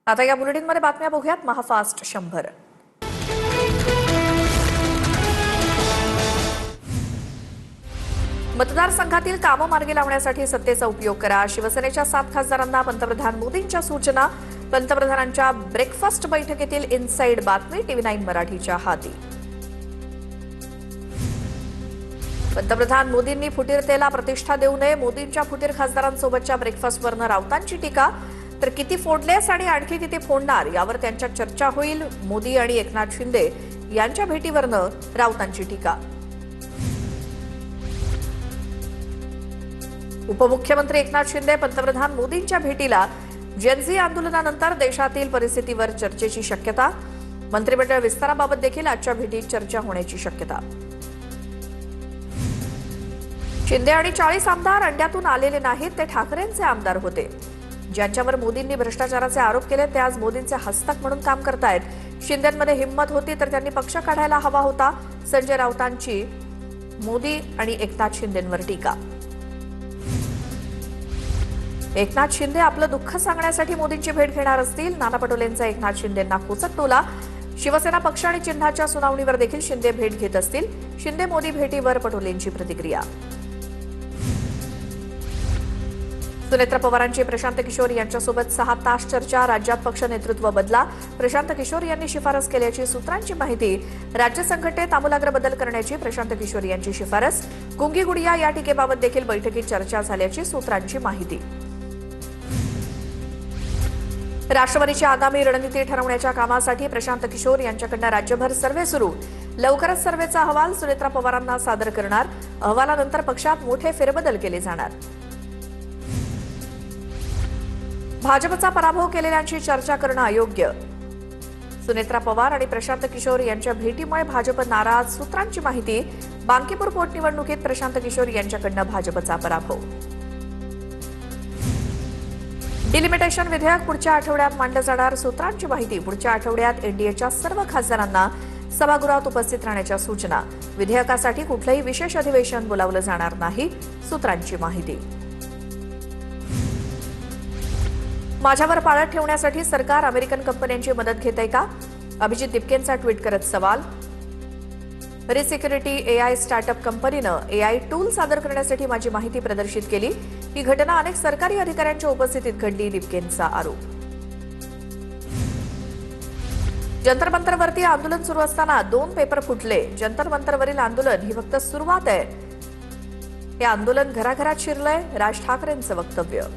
आता या बुलेटिनमध्ये बातम्या बघूयात महाफास्ट 100। मतदारसंघातील कामं मार्गी लावण्यासाठी सत्तेचा उपयोग करा। शिवसेनेच्या 7 खासदारांना पंतप्रधान मोदींच्या सूचना। पंतप्रधानांच्या ब्रेकफास्ट बैठकीतील इनसाइड बातमी TV9 मराठीच्या हाती। पंतप्रधान मोदींनी फुटीरतेला प्रतिष्ठा देऊ नये। मोदींच्या फुटीर खासदारांसोबतच्या ब्रेकफास्टवरनं राऊतांची टीका। तर किती फोडलेस आणि आणखी किती फोडणार यावर त्यांच्यात चर्चा होईल। मोदी आणि एकनाथ शिंदे यांच्या भेटीवरनं राऊतांची टीका। उपमुख्यमंत्री एकनाथ शिंदे पंतप्रधान मोदींच्या भेटीला। जेनझी आंदोलनानंतर देशातील परिस्थितीवर चर्चेची शक्यता। मंत्रिमंडळ विस्ताराबाबत देखील आजच्या भेटीत चर्चा होण्याची शक्यता। शिंदे आणि 40 आमदार अंड्यातून आलेले नाहीत, ते ठाकरेंचे आमदार होते। ज्यांच्यावर मोदींनी भ्रष्टाचाराचे आरोप केले ते आज मोदींचे हस्तक म्हणून काम करतायत। शिंदेंमध्ये हिंमत होती तर त्यांनी पक्ष काढायला हवा होता। संजय राऊतांची मोदी आणि एकनाथ शिंदेंवर टीका। एकनाथ शिंदे आपलं दुःख सांगण्यासाठी मोदींची भेट घेणार असतील। नाना पटोलेंचा एकनाथ शिंदेंना खोचक टोला। शिवसेना पक्ष आणि चिन्हाच्या सुनावणीवर देखील शिंदे भेट घेत असतील। शिंदे मोदी भेटीवर पटोलेंची प्रतिक्रिया। सुनेत्रा पवारांची प्रशांत किशोर यांच्यासोबत 6 तास चर्चा। राज्यात पक्ष नेतृत्व बदला। प्रशांत किशोर यांनी शिफारस केल्याची सूत्रांची माहिती। राज्य संघटनेत आमूलाग्र बदल करण्याची प्रशांत किशोर यांची शिफारस। गुंगी गुडिया या टीकेबाबत देखील बैठकीत चर्चा झाल्याची सूत्रांची माहिती। राष्ट्रवादीची आगामी रणनीती ठरवण्याच्या कामासाठी प्रशांत किशोर यांच्याकडून राज्यभर सर्व्हे सुरू। लवकरच सर्व्हेचा अहवाल सुनेत्रा पवारांना सादर करणार। अहवालानंतर पक्षात मोठे फेरबदल केले जाणार। भाजपचा पराभव केलेल्यांची चर्चा करणं अयोग्य। सुनेत्रा पवार आणि प्रशांत किशोर यांच्या भेटीमुळे भाजप नाराज। सूत्रांची माहिती। बांकीपूर पोटनिवडणुकीत प्रशांत किशोर यांच्याकडून भाजपचा पराभव। डिलिमिटेशन विधेयक पुढच्या आठवड्यात मांडलं जाणार। सूत्रांची माहिती। पुढच्या आठवड्यात एनडीएच्या सर्व खासदारांना सभागृहात उपस्थित राहण्याच्या सूचना। विधेयकासाठी कुठलंही विशेष अधिवेशन बोलावलं जाणार नाही। सूत्रांची माहिती। माझ्यावर पाळत ठेवण्यासाठी सरकार अमेरिकन कंपन्यांची मदत घेतंय का? अभिजित दिपकेंचा ट्विट करत सवाल। रिसिक्युरिटी AI स्टार्टअप कंपनीनं AI टूल सादर करण्यासाठी माझी माहिती प्रदर्शित केली। ही घटना अनेक सरकारी अधिकाऱ्यांच्या उपस्थितीत घडली। दिपकेंचा आरोप। जंतर मंतरवरती आंदोलन सुरू असताना 2 पेपर फुटले। जंतर मंतरवरील आंदोलन ही फक्त सुरुवात आहे। हे आंदोलन घराघरात शिरलंय। राज ठाकरेंचं वक्तव्य।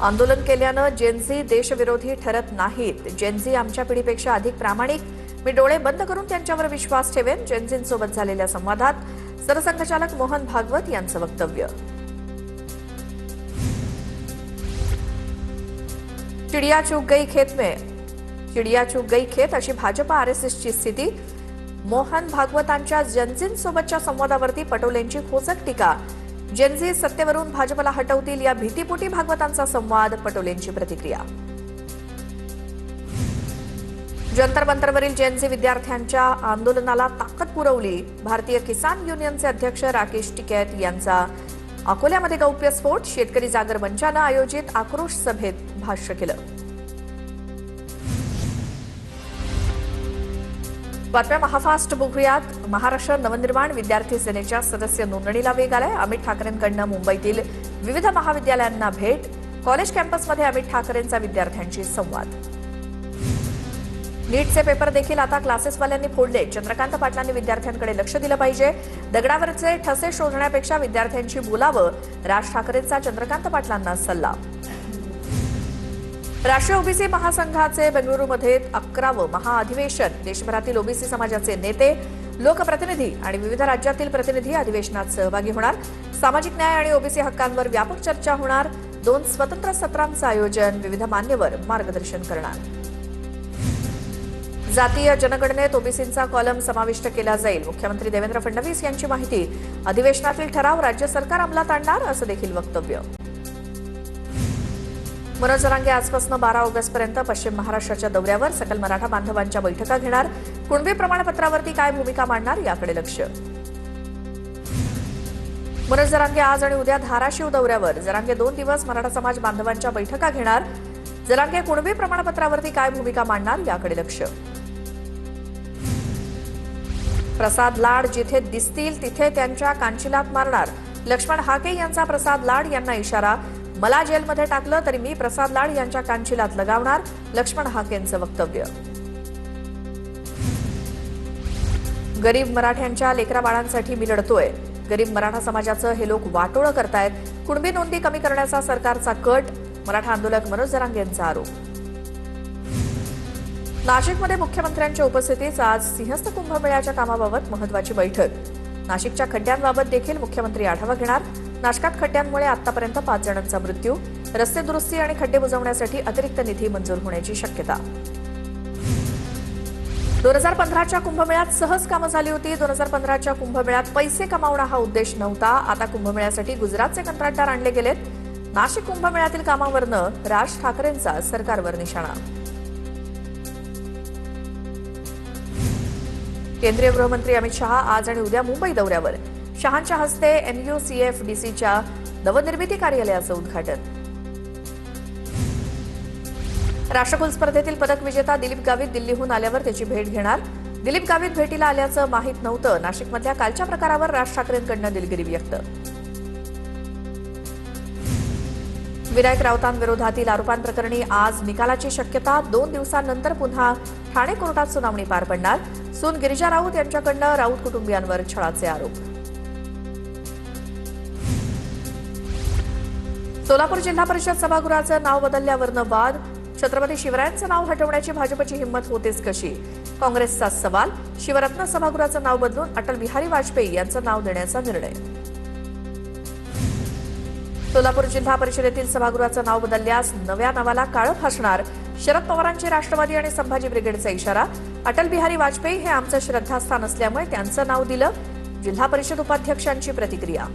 आंदोलन केल्यानं जेनझी देशविरोधी ठरत नाहीत। जेनझी आमच्या पिढीपेक्षा अधिक प्रामाणिक। मी डोळे बंद करून त्यांच्यावर विश्वास ठेवेन। जेनझींसोबत झालेल्या संवादात सरसंघचालक मोहन भागवत यांचं वक्तव्य। चिडिया चूक गई खेत में, चिडिया चूक गई खेत अशी भाजप RSSची स्थिती। मोहन भागवतांच्या जेनझींसोबतच्या संवादावरती पटोलेंची खोचक टीका। जेनझी सत्तेवरून भाजपला हटवतील या भीतीपोटी भागवतांचा संवाद। पटोलेंची प्रतिक्रिया। जंतर मंतरवरील जेनझी विद्यार्थ्यांच्या आंदोलनाला ताकद पुरवली। भारतीय किसान युनियनचे अध्यक्ष राकेश टिकैत यांचा अकोल्यामध्ये गौप्यस्फोट। शेतकरी जागर मंचानं आयोजित आक्रोश सभेत भाष्य केलं। बातम्या महाफास्ट बघूयात। महाराष्ट्र नवनिर्माण विद्यार्थी सेनेच्या सदस्य नोंदणीला वेग आलाय। अमित ठाकरेंकडून मुंबईतील विविध महाविद्यालयांना भेट। कॉलेज कॅम्पसमध्ये अमित ठाकरेंचा विद्यार्थ्यांशी संवाद। नीटचे पेपर देखील आता क्लासेसवाल्यांनी फोडले। चंद्रकांत पाटलांनी विद्यार्थ्यांकडे लक्ष दिलं पाहिजे। दगडावरचे ठसे शोधण्यापेक्षा विद्यार्थ्यांशी बोलावं। राज ठाकरेंचा चंद्रकांत पाटलांना सल्ला। राष्ट्रीय ओबीसी महासंघाचे बेंगळुरूमध्ये 11वं महाअधिवेशन। देशभरातील ओबीसी समाजाचे नेते, लोकप्रतिनिधी आणि विविध राज्यातील प्रतिनिधी अधिवेशनात सहभागी होणार। सामाजिक न्याय आणि ओबीसी हक्कांवर व्यापक चर्चा होणार। 2 स्वतंत्र सत्रांचं आयोजन। विविध मान्यवर मार्गदर्शन करणार। जातीय जनगणनेत ओबीसींचा कॉलम समाविष्ट केला जाईल। मुख्यमंत्री देवेंद्र फडणवीस यांची माहिती। अधिवेशनातील ठराव राज्य सरकार अंमलात आणणार असं देखील वक्तव्य। मनोज जरांगे आजपासून 12 ऑगस्टपर्यंत पश्चिम महाराष्ट्राच्या दौऱ्यावर। सकल मराठा बांधवांच्या बैठका घेणार। कुणबी प्रमाणपत्रावरती काय भूमिका मांडणार याकडे लक्ष। मनोज जरांगे आज आणि उद्या धाराशिव दौऱ्यावर. जरांगे 2 दिवस मराठा समाज बांधवांच्या बैठका घेणार. जरांगे कुणबी प्रमाणपत्रावरती काय भूमिका मांडणार याकडे लक्ष. प्रसाद लाड जिथे दिसतील तिथे त्यांच्या कांचिलात मारणार. लक्ष्मण हाके यांचा प्रसाद लाड यांना इशारा. मला जेलमध्ये टाकलं तरी मी प्रसाद लाड यांच्या कांचिलात लगावणार. लक्ष्मण हाकेंचं वक्तव्य. गरीब मराठ्यांच्या लेकरा बाळांसाठी मी लढतोय. गरीब मराठा समाजाचं हे लोक वाटोळं करतायत. कुणबी नोंदी कमी करण्याचा सरकारचा कट. मराठा आंदोलक मनोज जरांगे यांचा आरोप. नाशिकमध्ये मुख्यमंत्र्यांच्या उपस्थितीत आज सिंहस्थ कुंभमेळ्याच्या कामाबाबत महत्त्वाची बैठक. नाशिकच्या खड्ड्यांबाबत देखील मुख्यमंत्री आढावा घेणार. नाशकात खड्ड्यांमुळे आतापर्यंत 5 जणांचा मृत्यू. रस्ते दुरुस्ती आणि खड्डे बुजवण्यासाठी अतिरिक्त निधी मंजूर होण्याची शक्यता. 2015च्या कुंभमेळ्यात सहज कामं झाली होती. 2015च्या कुंभमेळ्यात पैसे कमावणं हा उद्देश नव्हता. आता कुंभमेळ्यासाठी गुजरातचे कंत्राटदार आणले गेलेत. नाशिक कुंभमेळ्यातील कामावरनं राज ठाकरेंचा सरकारवर निशाणा. केंद्रीय गृहमंत्री अमित शहा आज आणि उद्या मुंबई दौऱ्यावर. शहांच्या हस्ते NUCFDCच्या नवनिर्मिती कार्यालयाचं उद्घाटन. राष्ट्रकुल स्पर्धेतील पदक विजेता दिलीप गावित दिल्लीहून आल्यावर त्याची भेट घेणार. दिलीप गावित भेटीला आल्याचं माहीत नव्हतं. नाशिकमधल्या कालच्या प्रकारावर राज ठाकरेंकडून दिलगिरी व्यक्त. विनायक राऊतांविरोधातील आरोपांप्रकरणी आज निकालाची शक्यता. 2 दिवसांनंतर पुन्हा ठाणे कोर्टात सुनावणी पार पडणार. सून गिरिजा राऊत यांच्याकडून राऊत कुटुंबियांवर छळाचे आरोप. सोलापूर जिल्हा परिषद सभागृहाचं नाव बदलल्यावरनं वाद. छत्रपती शिवरायांचं नाव हटवण्याची भाजपची हिंमत होतेच कशी. काँग्रेसचा सवाल. शिवरत्न सभागृहाचं नाव बदलून अटल बिहारी वाजपेयी यांचं नाव देण्याचा निर्णय. सोलापूर जिल्हा परिषदेतील सभागृहाचं नाव बदलल्यास नव्या नावाला काळं फासणार. शरद पवारांची राष्ट्रवादी आणि संभाजी ब्रिगेडचा इशारा. अटल बिहारी वाजपेयी हे आमचं श्रद्धास्थान असल्यामुळे त्यांचं नाव दिलं. जिल्हा परिषद उपाध्यक्षांची प्रतिक्रिया.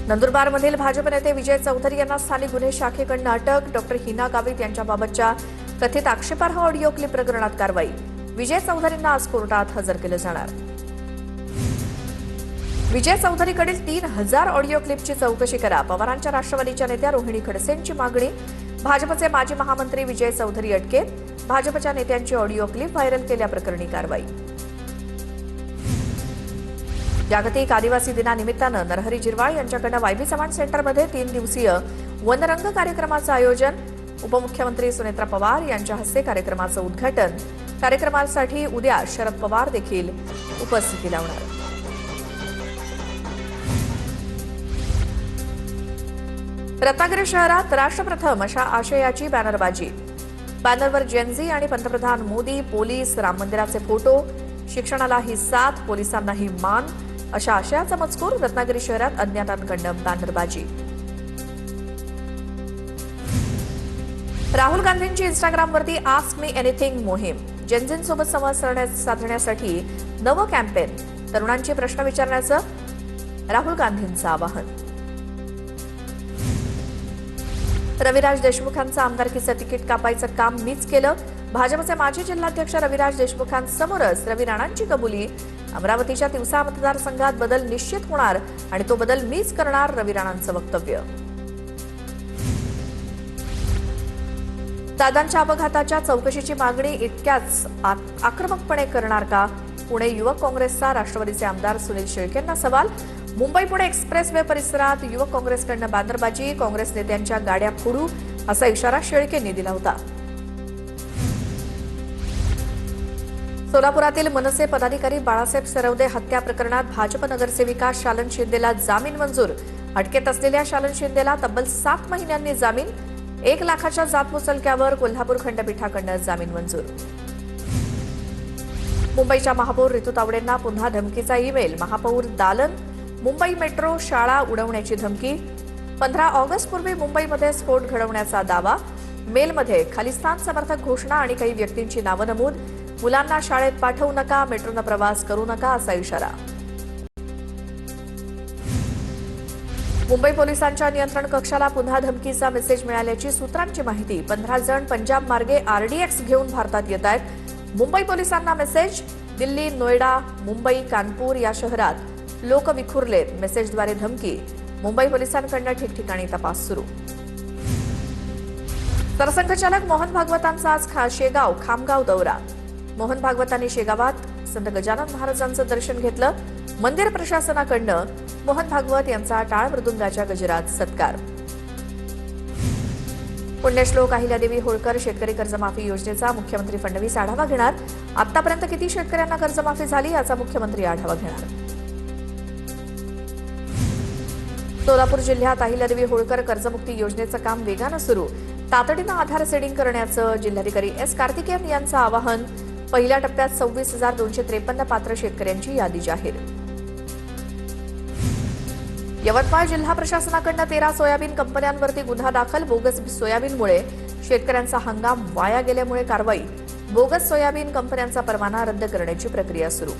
नंदुरबारमधील भाजप नेते विजय चौधरी यांना स्थानिक गुन्हे शाखेकडून अटक. डॉक्टर हिना गावित यांच्याबाबतच्या कथित आक्षेपार्ह ऑडिओ क्लिप प्रकरणात कारवाई. विजय चौधरींना आज कोर्टात हजर केलं जाणार. विजय चौधरीकडील 3000 ऑडिओ क्लिपची चौकशी करा. पवारांच्या राष्ट्रवादीच्या नेत्या रोहिणी खडसेंची मागणी. भाजपचे माजी महामंत्री विजय चौधरी अटकेत. भाजपच्या नेत्यांची ऑडिओ क्लिप व्हायरल केल्याप्रकरणी कारवाई. जागतिक आदिवासी दिनानिमित्तानं नरहरी झिरवाळ यांच्याकडून वायबी चव्हाण सेंटरमध्ये 3 दिवसीय वनरंग कार्यक्रमाचं आयोजन. उपमुख्यमंत्री सुनेत्रा पवार यांच्या हस्ते कार्यक्रमाचं उद्घाटन. कार्यक्रमासाठी उद्या शरद पवार देखील उपस्थिती लावणार. रत्नागिरी शहरात राष्ट्रप्रथम अशा आशयाची बॅनरबाजी. बॅनरवर जेनझी आणि पंतप्रधान मोदी, पोलीस, राम मंदिराचे फोटो. शिक्षणालाही साथ, पोलिसांनाही मान अशा आशयाचा मजकूर. रत्नागिरी शहरात अज्ञातांकडून बॅनरबाजी. राहुल गांधींची इंस्टाग्रामवरती आस्क मी एनिथिंग मोहीम. जेनझींसोबत संवाद साधण्यासाठी नवं कॅम्पेन. तरुणांची प्रश्न विचारण्याचं राहुल गांधींचं आवाहन. रविराज देशमुखांचं आमदारकीचं तिकीट कापायचं काम मीच केलं. भाजपचे माजी जिल्हाध्यक्ष रविराज देशमुखांसमोरच रवी राणांची कबुली. अमरावतीच्या तिवसा मतदारसंघात बदल निश्चित होणार आणि तो बदल मीच करणार. रवी राणांचं वक्तव्य. दादांच्या अपघाताच्या चौकशीची मागणी इतक्याच आक्रमकपणे करणार का. पुणे युवक काँग्रेसचा राष्ट्रवादीचे आमदार सुनील शेळकेंना सवाल. मुंबई पुणे एक्सप्रेस वे परिसरात युवक काँग्रेसकडून बॅनरबाजी. काँग्रेस नेत्यांच्या गाड्या फोडू असा इशारा शेळकेंनी दिला होता. सोलापुरातील मनसे पदाधिकारी बाळासाहेब सरवदे हत्या प्रकरणात भाजप नगरसेविका शालन शिंदेला जामीन मंजूर. अटकेत असलेल्या शालन शिंदेला तब्बल 7 महिन्यांनी जामीन. 1 लाखाच्या जात मुचलक्यावर कोल्हापूर खंडपीठाकडून जामीन मंजूर. मुंबईच्या महापौर रितू तावडेंना पुन्हा धमकीचा ईमेल. महापौर दालन. मुंबई मेट्रो शाळा उडवण्याची धमकी. 15 ऑगस्टपूर्वी मुंबईमध्ये स्फोट घडवण्याचा दावा. मेलमध्ये खालिस्तान समर्थक घोषणा आणि काही व्यक्तींची नावं नमूद. मुलांना शाळेत पाठवू नका, मेट्रोनं प्रवास करू नका असा इशारा. मुंबई पोलिसांच्या नियंत्रण कक्षाला पुन्हा धमकीचा मेसेज मिळाल्याची सूत्रांची माहिती. 15 जण पंजाब मार्गे RDX घेऊन भारतात येत आहेत. मुंबई पोलिसांना मेसेज. दिल्ली, नोएडा, मुंबई, कानपूर या शहरात लोक विखुरलेत, मेसेजद्वारे धमकी. मुंबई पोलिसांकडून ठिकठिकाणी तपास सुरू. सरसंघचालक मोहन भागवतांचा आज शेगाव खामगाव दौरा. मोहन भागवतांनी शेगावात संत गजानन महाराजांचं दर्शन घेतलं. मंदिर प्रशासनाकडून मोहन भागवत यांचा टाळ मृदुंगाच्या गजरात सत्कार. पुण्यश्लोक अहिल्यादेवी होळकर शेतकरी कर्जमाफी योजनेचा मुख्यमंत्री फडणवीस आढावा घेणार. आतापर्यंत किती शेतकऱ्यांना कर्जमाफी झाली याचा मुख्यमंत्री आढावा घेणार. सोलापूर जिल्ह्यात अहिल्यादेवी होळकर कर्जमुक्ती योजनेचं काम वेगानं सुरू. तातडीनं आधार सेडिंग करण्याचं जिल्हाधिकारी एस कार्तिकेयन यांचं आवाहन. पहिल्या टप्प्यात 26,253 पात्र शेतकऱ्यांची यादी जाहीर. यवतमाळ जिल्हा प्रशासनाकडून 13 सोयाबीन कंपन्यांवरती गुन्हा दाखल. बोगस सोयाबीनमुळे शेतकऱ्यांचा हंगाम वाया गेल्यामुळे कारवाई. बोगस सोयाबीन कंपन्यांचा परवाना रद्द करण्याची प्रक्रिया सुरू.